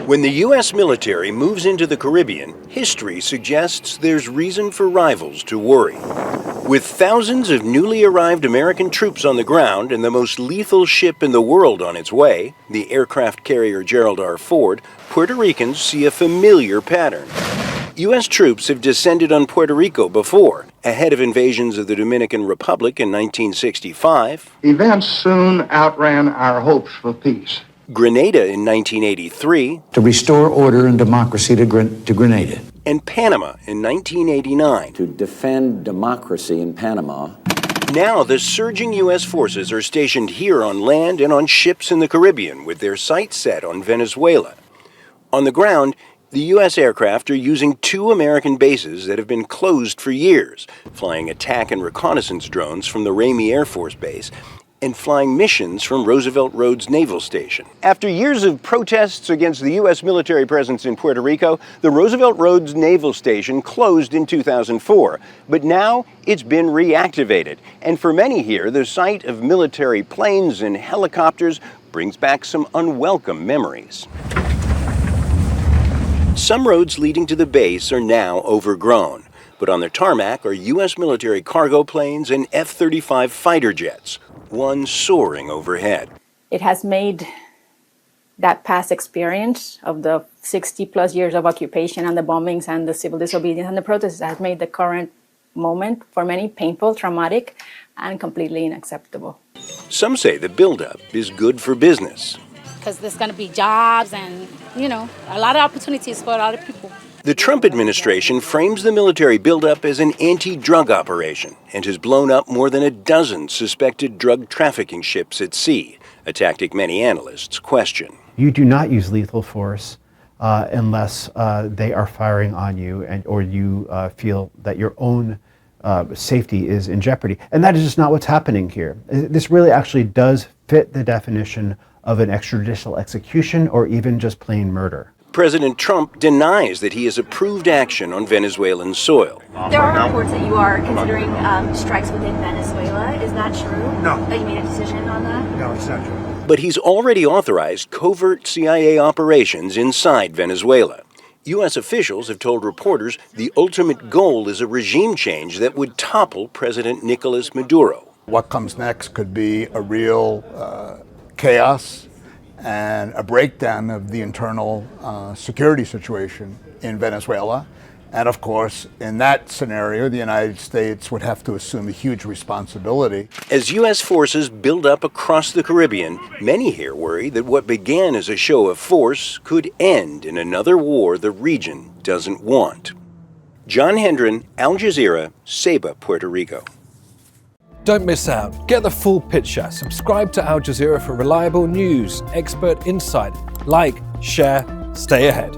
When the U.S. military moves into the Caribbean, history suggests there's reason for rivals to worry. With thousands of newly arrived American troops on the ground and the most lethal ship in the world on its way, the aircraft carrier Gerald R. Ford, Puerto Ricans see a familiar pattern. U.S. troops have descended on Puerto Rico before, ahead of invasions of the Dominican Republic in 1965. Events soon outran our hopes for peace. Grenada in 1983, to restore order and democracy to Grenada. And Panama in 1989. To defend democracy in Panama. Now the surging U.S. forces are stationed here on land and on ships in the Caribbean with their sights set on Venezuela. On the ground, the U.S. aircraft are using two American bases that have been closed for years, flying attack and reconnaissance drones from the Ramey Air Force Base and flying missions from Roosevelt Roads Naval Station. After years of protests against the U.S. military presence in Puerto Rico, the Roosevelt Roads Naval Station closed in 2004, but now it's been reactivated. And for many here, the sight of military planes and helicopters brings back some unwelcome memories. Some roads leading to the base are now overgrown, but on the tarmac are U.S. military cargo planes and F-35 fighter jets, one soaring overhead. It has made that past experience of the 60 plus years of occupation and the bombings and the civil disobedience and the protests has made the current moment for many painful, traumatic, and completely unacceptable. Some say the buildup is good for business. Because there's going to be jobs and, a lot of opportunities for a lot of people. The Trump administration frames the military buildup as an anti-drug operation and has blown up more than a dozen suspected drug trafficking ships at sea, a tactic many analysts question. You do not use lethal force unless they are firing on you or you feel that your own safety is in jeopardy. And that is just not what's happening here. This really actually does fit the definition of an extrajudicial execution or even just plain murder. President Trump denies that he has approved action on Venezuelan soil. There are reports that you are considering strikes within Venezuela. Is that true? No. That you made a decision on that? No, it's not true. But he's already authorized covert CIA operations inside Venezuela. U.S. officials have told reporters the ultimate goal is a regime change that would topple President Nicolas Maduro. What comes next could be a real chaos and a breakdown of the internal security situation in Venezuela. And of course, in that scenario, the United States would have to assume a huge responsibility. As U.S. forces build up across the Caribbean, many here worry that what began as a show of force could end in another war the region doesn't want. John Hendren, Al Jazeera, Ceiba, Puerto Rico. Don't miss out. Get the full picture. Subscribe to Al Jazeera for reliable news, expert insight. Like, share, stay ahead.